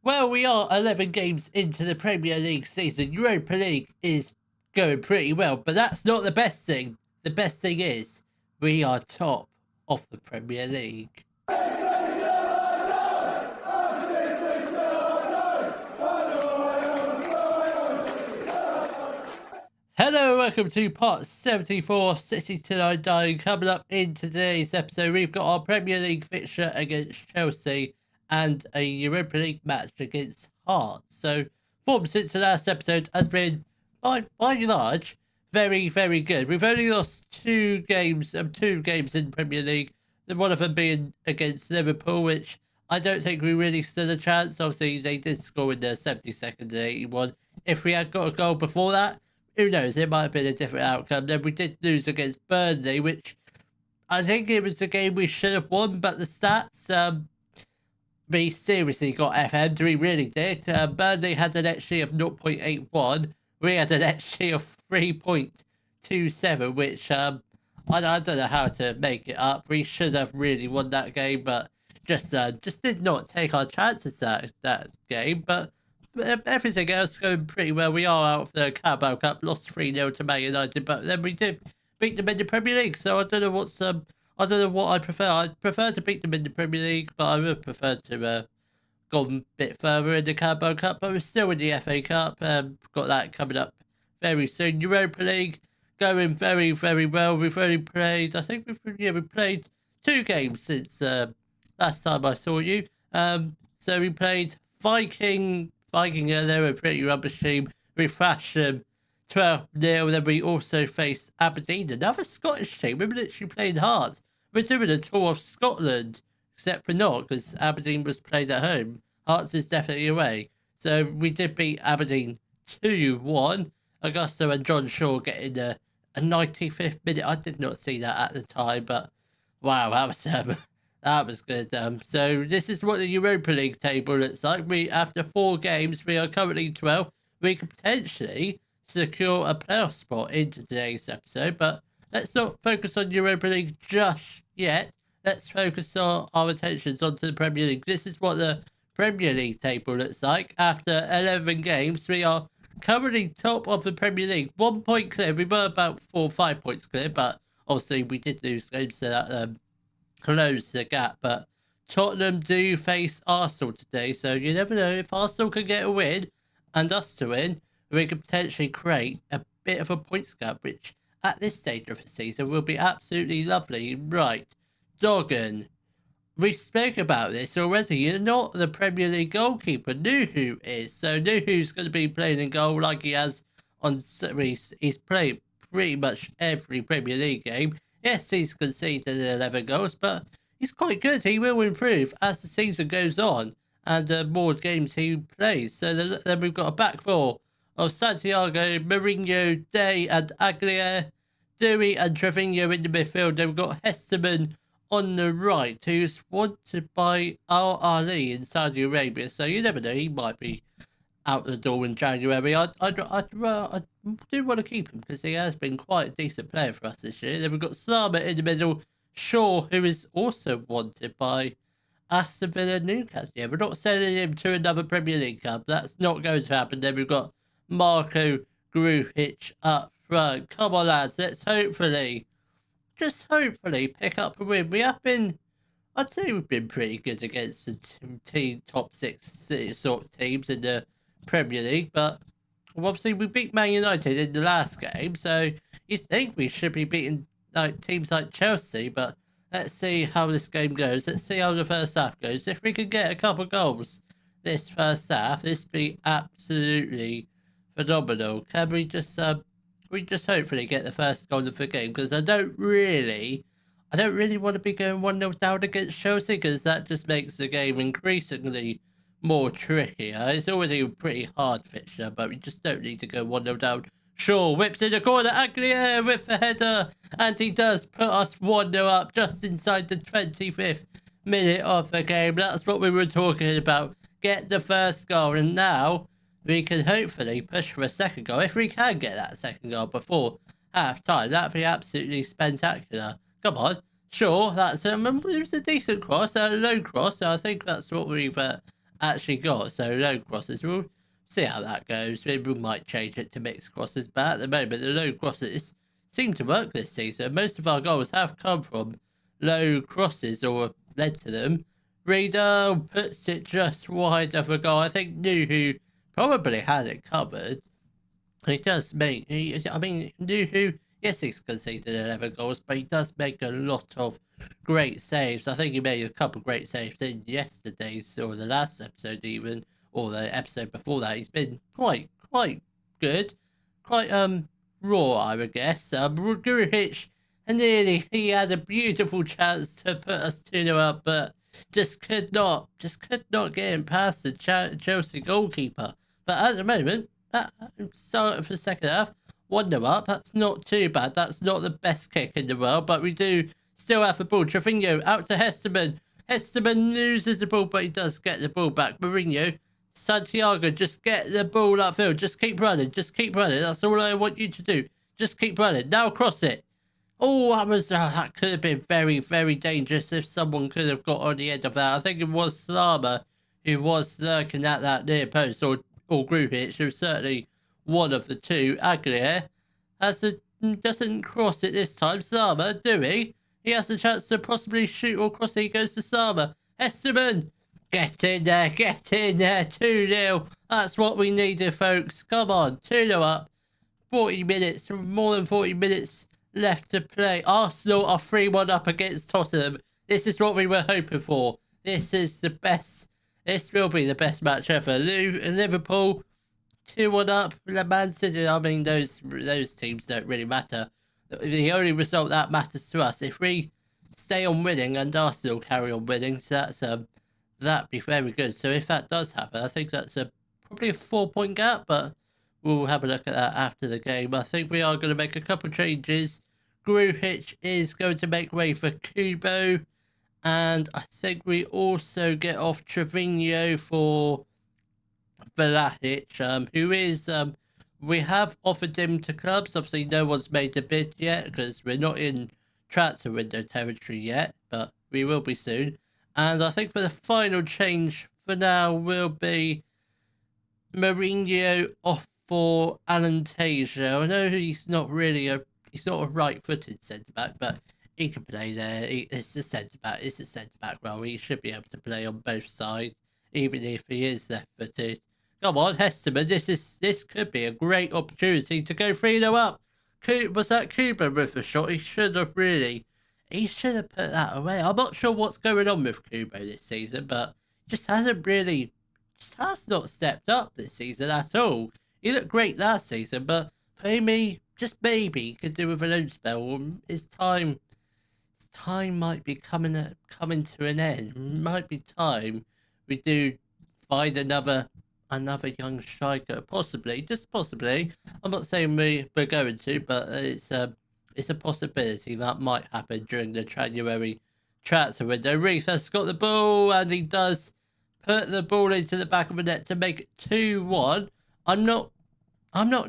Well, we are 11 games into the Premier League season. Europa League is going pretty well, but that's not the best thing. The best thing is we are top of the Premier League. Hello, welcome to part 74, City till I die. Coming up in today's episode, we've got our Premier League fixture against Chelsea and a Europa League match against Hearts. So, form since the last episode has been, by and large, very, very good. We've only lost two games in Premier League, one of them being against Liverpool, which I don't think we really stood a chance. Obviously, they did score in the 72nd and 81. If we had got a goal before that, who knows, it might have been a different outcome. Then we did lose against Burnley, which I think it was a game we should have won, but the stats, we seriously got FM'd, we really did. Burnley had an XG of 0.81. We had an XG of 3.27, which I don't know how to make it up. We should have really won that game, but just did not take our chances that game. But everything else going pretty well. We are out of the Carabao Cup, lost 3-0 to Man United, but then we did beat them in the Premier League. So I don't know what I prefer. I prefer to beat them in the Premier League, but I would prefer to go a bit further in the Carabao Cup. But we're still in the FA Cup. Got that coming up very soon. Europa League going very, very well. We've only played, I think we've played 2 games since last time I saw you. So we played Viking, they were a pretty rubbish team. We thrashed them 12-0. Then we also faced Aberdeen, another Scottish team. We were literally playing Hearts. We're doing a tour of Scotland, except for not, because Aberdeen was played at home. Hearts is definitely away. So we did beat Aberdeen 2-1. Augusto and John Shaw getting a 95th minute. I did not see that at the time, but wow, that was good. So this is what the Europa League table looks like. After 4 games, we are currently 12. We could potentially secure a playoff spot in today's episode, but let's not focus on Europa League just yet. Let's focus our attentions onto the Premier League. This is what the Premier League table looks like. After 11 games, we are currently top of the Premier League. 1 point clear. We were about 4 or 5 points clear, but obviously we did lose games, so that close the gap. But Tottenham do face Arsenal today, so you never know. If Arsenal can get a win and us to win, we could potentially create a bit of a points gap, which at this stage of the season will be absolutely lovely. Right, Doggen, we spoke about this already. You're not the Premier League goalkeeper. Nuhu is. So Nuhu's going to be playing in goal like he has on. He's played pretty much every Premier League game. Yes, he's conceded 11 goals, but he's quite good. He will improve as the season goes on and more games he plays. So then we've got a back four of Santiago, Mourinho, Day and Aguilera, Dewey and Trevino in the midfield. Then we've got Hesterman on the right, who's wanted by Al Ali in Saudi Arabia. So you never know, he might be out the door in January. I do want to keep him because he has been quite a decent player for us this year. Then we've got Sama in the middle, Shaw, who is also wanted by Aston Villa and Newcastle. Yeah, we're not sending him to another Premier League club. That's not going to happen. Then we've got Marco Grujic up front. Come on, lads, let's hopefully pick up a win. I'd say we've been pretty good against the top 6 sort of teams in the Premier League, but obviously we beat Man United in the last game, so you think we should be beating teams like Chelsea, but let's see how this game goes. Let's see how the first half goes. If we can get a couple goals this first half, this would be absolutely phenomenal. Can we just hopefully get the first goal of the game, because I don't really want to be going 1-0 down against Chelsea, because that just makes the game increasingly more trickier. It's already a pretty hard fixture, but we just don't need to go 1-0 down. Shaw whips in the corner, Aguilera with the header, and he does put us 1-0 up just inside the 25th minute of the game. That's what we were talking about. Get the first goal, and now we can hopefully push for a second goal. If we can get that second goal before half time, that'd be absolutely spectacular. Come on, Shaw, it was a decent cross, a low cross. So I think that's what we've actually got. So low crosses, we'll see how that goes. Maybe we might change it to mixed crosses, but at the moment, the low crosses seem to work this season. Most of our goals have come from low crosses or led to them. Reader puts it just wide of a goal. I think Nuhu probably had it covered. He does make, Nuhu, yes, he's conceded 11 goals, but he does make a lot of great saves. I think he made a couple great saves in yesterday's or the last episode even, or the episode before that. He's been quite good, quite raw, I would guess. Grujic, and nearly he had a beautiful chance to put us 2-0 up, but just could not get him past the Chelsea goalkeeper. But at the moment, start for the second half, 1-0 up. That's not too bad. That's not the best kick in the world, but we do still have the ball. Trevino out to Hesterman. Hesterman loses the ball, but he does get the ball back. Mourinho, Santiago, just get the ball upfield. Just keep running. Just keep running. That's all I want you to do. Just keep running. Now cross it. Oh, that could have been very, very dangerous if someone could have got on the end of that. I think it was Slama who was lurking at that near post, or Grujic. It was certainly one of the two. Aguilera doesn't cross it this time. Sama, do he? He has a chance to possibly shoot or cross it. He goes to Sama. Esteban, get in there, 2-0. That's what we needed, folks. Come on, 2-0 up. 40 minutes, more than 40 minutes left to play. Arsenal are 3-1 up against Tottenham. This is what we were hoping for. This is the best. This will be the best match ever. Liverpool 2-1 up. Man City, I mean, those teams don't really matter. The only result that matters to us, if we stay on winning and Arsenal carry on winning, so that'd be very good. So if that does happen, I think that's probably a 4-point gap, but we'll have a look at that after the game. I think we are going to make a couple of changes. Grujic is going to make way for Kubo. And I think we also get off Trevino for Vlahic, who is, we have offered him to clubs. Obviously, no one's made the bid yet because we're not in transfer window territory yet, but we will be soon. And I think for the final change for now will be Mourinho off for Alan Tasia. I know he's not a right-footed centre-back, but he can play there. It's a centre-back. It's a centre-back role. He should be able to play on both sides, even if he is left-footed. Come on, Hesterman. This could be a great opportunity to go 3-0 up. Was that Kuba with the shot? He should have put that away. I'm not sure what's going on with Kubo this season, but just has not stepped up this season at all. He looked great last season, but maybe could do with a loan spell. His time might be coming to an end. It might be time we do find another young striker, just possibly. I'm not saying we're going to, but it's a possibility that might happen during the January transfer window. Reith has got the ball, and he does put the ball into the back of the net to make it 2-1. I'm not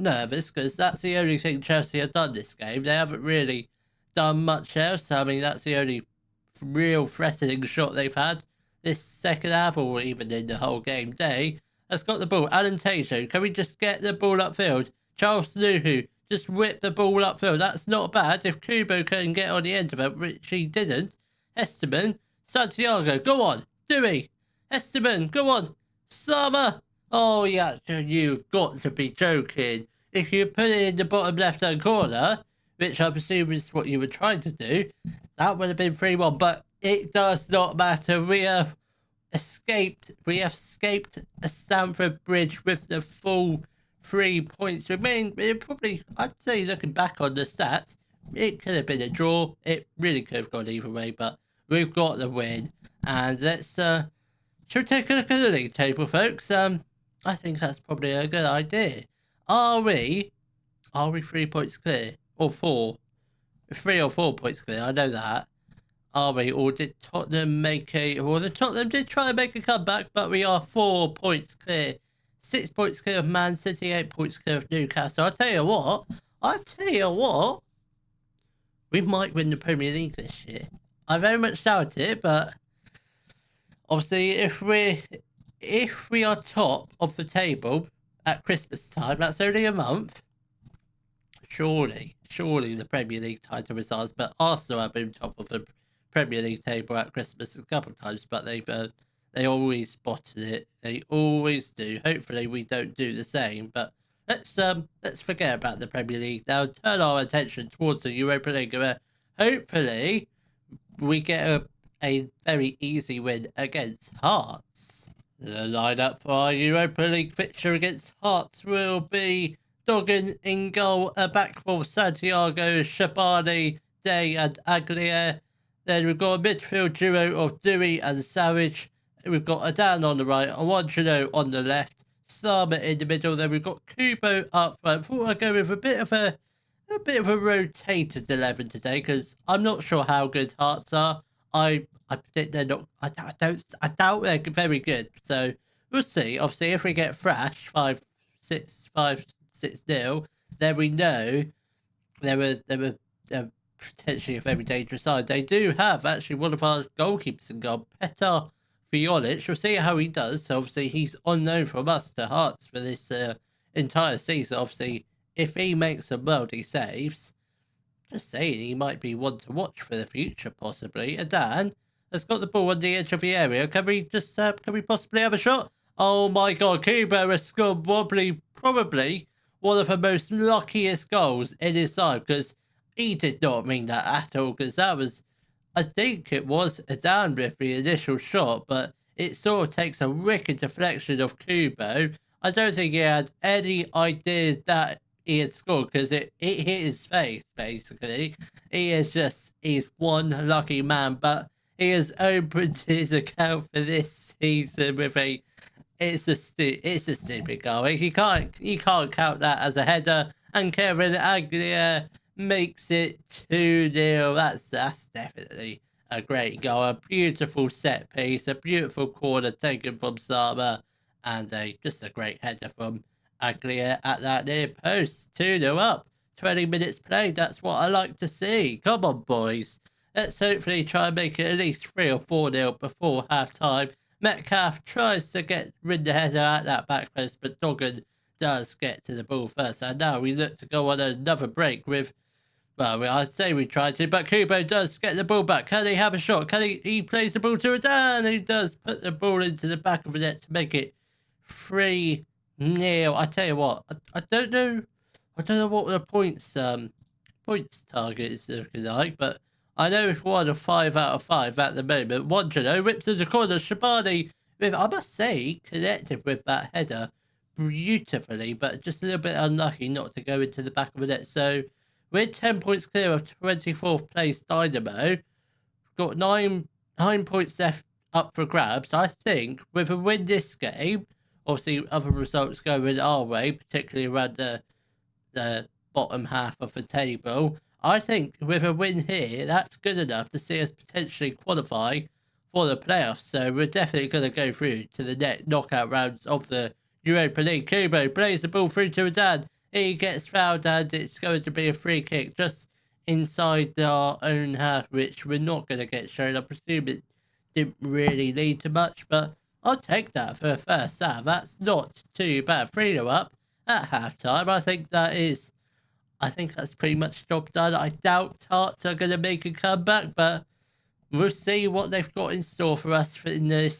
nervous because that's the only thing Chelsea have done this game. They haven't really done much else. I mean, that's the only real threatening shot they've had this second half, or even in the whole game day. Has got the ball. Alan Tasia, can we just get the ball upfield? Charles Nuhu, just whip the ball upfield. That's not bad. If Kubo can get on the end of it, which he didn't. Esteban, Santiago, go on. Dewey, Esteban, go on. Summer. Oh, yeah, you've got to be joking. If you put it in the bottom left-hand corner, which I presume is what you were trying to do, that would have been 3-1. But it does not matter. We have escaped a Stamford Bridge with the full 3 points. I'd say, looking back on the stats, it could have been a draw. It really could have gone either way, but we've got the win. And let's should we take a look at the league table, folks? I think that's probably a good idea. Are we 3 points clear? Or 4? 3 or 4 points clear, I know that. Are we? Or did Tottenham Tottenham did try and make a comeback, but we are 4 points clear. 6 points clear of Man City, 8 points clear of Newcastle. I'll tell you what, we might win the Premier League this year. I very much doubt it, but obviously if if we are top of the table at Christmas time, that's only a month. Surely the Premier League title is ours. But Arsenal have been top of the Premier League table at Christmas a couple of times, but they always spotted it. They always do. Hopefully, we don't do the same. But let's forget about the Premier League now. Turn our attention towards the Europa League, where hopefully we get a very easy win against Hearts. The lineup for our Europa League fixture against Hearts will be Doggin in goal, a back for Santiago, Shabani, Day and Aguilera. Then we've got a midfield duo of Dewey and Savage. We've got Adan on the right, Awanchino on the left, Sama in the middle. Then we've got Kubo up front. Thought I'd go with a bit of a rotated 11 today because I'm not sure how good Hearts are. I predict they're not. I doubt they're very good. So we'll see. Obviously, if we get Thrash 5-6-0, then we know they're potentially a very dangerous side. They do have actually one of our goalkeepers in goal, Petar Fiolic. We'll see how he does. So obviously, he's unknown from us to Hearts for this entire season. Obviously, if he makes some worldy saves, just saying, he might be one to watch for the future, possibly. Adan has got the ball on the edge of the area. Can we possibly have a shot? Oh my God, Kubo has scored probably one of the most luckiest goals in his life, because he did not mean that at all, because that was, I think it was Adan with the initial shot, but it sort of takes a wicked deflection of Kubo. I don't think he had any idea that he had scored, because it hit his face, basically. He's one lucky man, but he has opened his account for this season with it's a stupid goal. He can't count that as a header, and Kevin Aguilera makes it 2-0. That's definitely a great goal. A beautiful set piece, a beautiful corner taken from Sama, and just a great header from Aguilera at that near post. 2-0 up. 20 minutes played. That's what I like to see. Come on, boys. Let's hopefully try and make it at least 3 or 4-0 before half time. Metcalf tries to rid the header at that back post, but Doggin does get to the ball first. And now we look to go on another break with, well, I'd say we tried to, but Kubo does get the ball back. Can he have a shot? He plays the ball to Adan. He does put the ball into the back of the net to make it 3-0. I tell you what, I don't know what the points target is looking like, but I know it's 1 of 5 out of 5 at the moment. Wanjano whips in the corner. Shabani, I must say, connected with that header beautifully, but just a little bit unlucky not to go into the back of the net. So we're 10 points clear of 24th place Dynamo. Got 9 points left up for grabs. I think with a win this game, obviously other results going our way, particularly around the bottom half of the table. I think with a win here, that's good enough to see us potentially qualify for the playoffs. So we're definitely going to go through to the next knockout rounds of the Europa League. Kubo plays the ball through to Adan. He gets fouled, and it's going to be a free kick just inside our own half, which we're not going to get shown. I presume it didn't really lead to much, but I'll take that for a first half. That's not too bad. 3-0 up at half time. I think that's pretty much job done. I doubt Hearts are going to make a comeback, but we'll see what they've got in store for us in this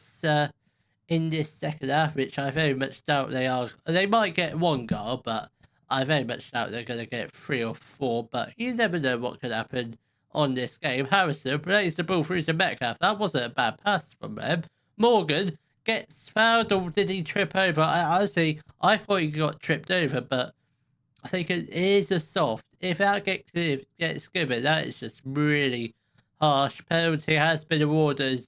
second half, which I very much doubt they are. They might get 1 goal, but I very much doubt they're going to get 3 or 4. But you never know what could happen on this game. Harrison plays the ball through to Metcalf. That wasn't a bad pass from them. Morgan gets fouled, or did he trip over? I thought he got tripped over, but I think it is a soft. If that gets given, that is just really harsh. Penalty has been awarded.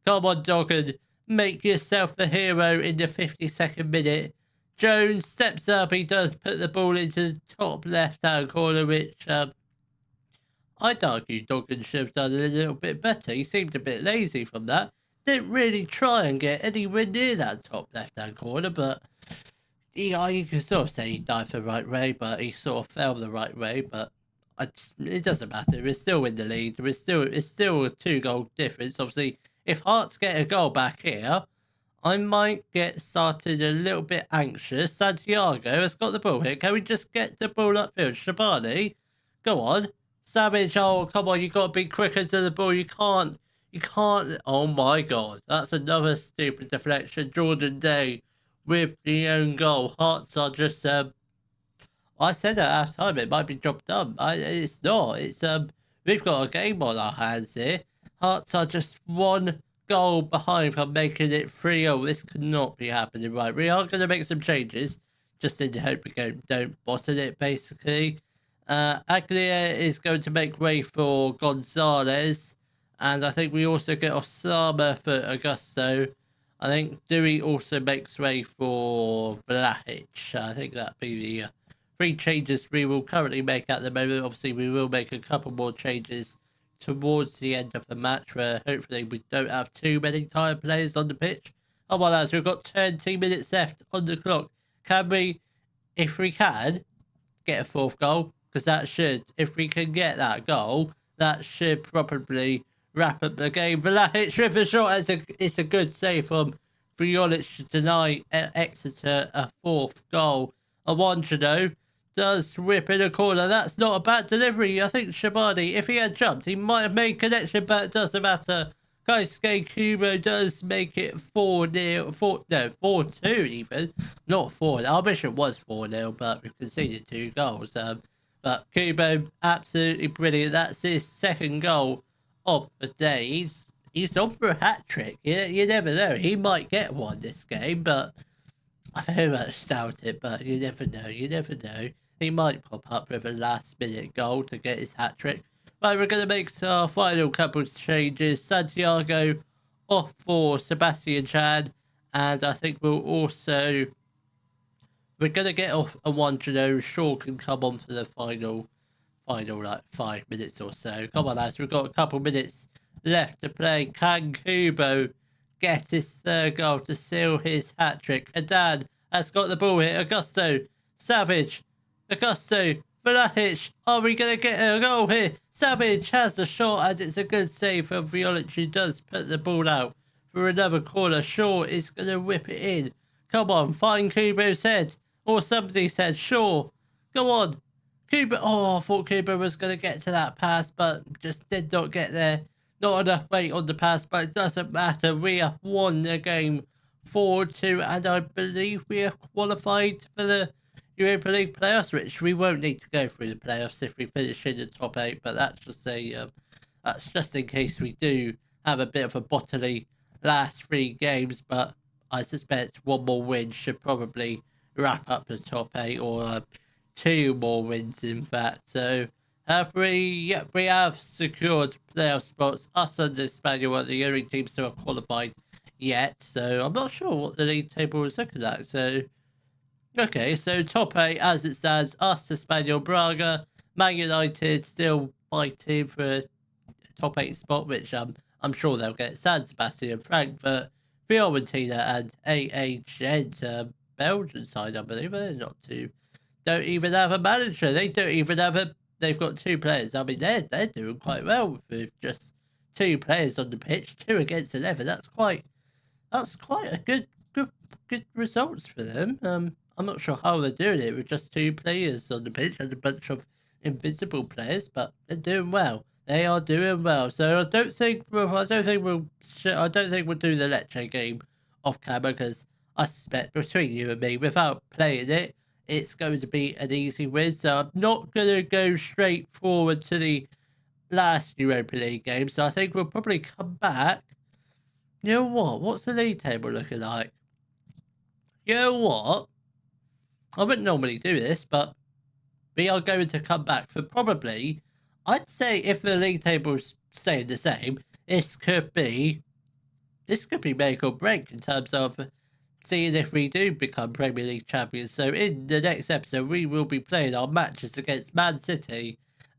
Come on, Doggin. Make yourself the hero in the 52nd minute. Jones steps up. He does put the ball into the top left-hand corner, which I'd argue Doggin should have done a little bit better. He seemed a bit lazy from that. Didn't really try and get anywhere near that top left-hand corner, but you can sort of say he dived the right way, but he sort of fell the right way. But it doesn't matter. We're still in the lead. It's still a 2-goal difference. Obviously, if Hearts get a goal back here, I might get started a little bit anxious. Santiago has got the ball here. Can we just get the ball upfield? Shabani, go on. Savage, oh, come on. You got to be quicker to the ball. You can't. Oh, my God. That's another stupid deflection. Jordan Day with the own goal. Hearts are just, I said at half time it might be dropped up. It's not. We've got a game on our hands here. Hearts are just one goal behind from making it 3-0. This cannot be happening, right? We are going to make some changes, just in the hope we don't bottle it, basically. Aglia is going to make way for Gonzalez, and I think we also get off Sama for Augusto. I think Dewey also makes way for Vlahic. I think that'd be the 3 changes we will currently make at the moment. Obviously, we will make a couple more changes towards the end of the match, where hopefully we don't have too many tired players on the pitch. Come on, lads, we've got 20 minutes left on the clock. Can we, if we can, get a 4th goal? Because that should, if we can get that goal, that should probably wrap up the game. Vlahic with a shot. It's a good save from Vriolic to deny Exeter a 4th goal. Awonjano does whip in a corner. That's not a bad delivery. I think Shabani, if he had jumped, he might have made connection, but it doesn't matter. Kosuke Kubo does make it 4-2 even. Not 4. I wish it was 4-0, but we've conceded 2 goals. But Kubo, absolutely brilliant. That's his 2nd goal of the day. He's on for a hat-trick. You never know. He might get one this game, but I very much doubt it. But you never know. You never know. He might pop up with a last-minute goal to get his hat-trick. Right, we're going to make our final couple of changes. Santiago off for Sebastian Chan. And I think we're going to get off Awonjano. Shaw can come on for the final like 5 minutes or so. Come on, lads. We've got a couple minutes left to play. Can Kubo get his 3rd goal to seal his hat-trick? Adan has got the ball here. Augusto. Savage. Augusto, Vlahic, are we going to get a goal here? Savage has a shot, and it's a good save from Vriolic, who does put the ball out for another corner. Shaw is going to whip it in. Come on, find Kubo's head, or somebody's head. Shaw, go on. Kubo, I thought Kubo was going to get to that pass, but just did not get there. Not enough weight on the pass, but it doesn't matter. We have won the game 4-2, and I believe we have qualified for the Europa League playoffs, which we won't need to go through the playoffs if we finish in the top 8. But that's just in case we do have a bit of a bottly last 3 games. But I suspect 1 more win should probably wrap up the top 8, or 2 more wins, in fact. So have we? Yep, we have secured playoff spots. Us and Espanyol are the only teams to have qualified yet. So I'm not sure what the league table is looking like. So. Okay, so top 8 as it stands, us, Espanyol, Braga, Man United still fighting for a top 8 spot, which I'm sure they'll get. San Sebastian, Frankfurt, Fiorentina, and AAG, Belgian side, I believe. They're not too. Don't even have a manager. They don't even have They've got 2 players. I mean, they're doing quite well with just 2 players on the pitch, 2 against 11. That's quite a good results for them. I'm not sure how they're doing it with just 2 players on the pitch and a bunch of invisible players, but they're doing well. They are doing well. So I don't think we'll do the Lecce game off camera, because I suspect between you and me, without playing it, it's going to be an easy win. So I'm not going to go straight forward to the last Europa League game. So I think we'll probably come back. You know what? What's the league table looking like? You know what? I wouldn't normally do this, but we are going to come back for probably, I'd say, if the league table's staying the same, this could be make or break in terms of seeing if we do become Premier League champions. So in the next episode, we will be playing our matches against Man City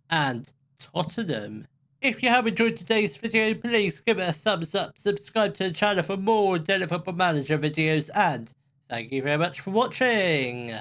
and Tottenham. If you have enjoyed today's video, please give it a thumbs up, subscribe to the channel for more Daily Football Manager videos, and thank you very much for watching.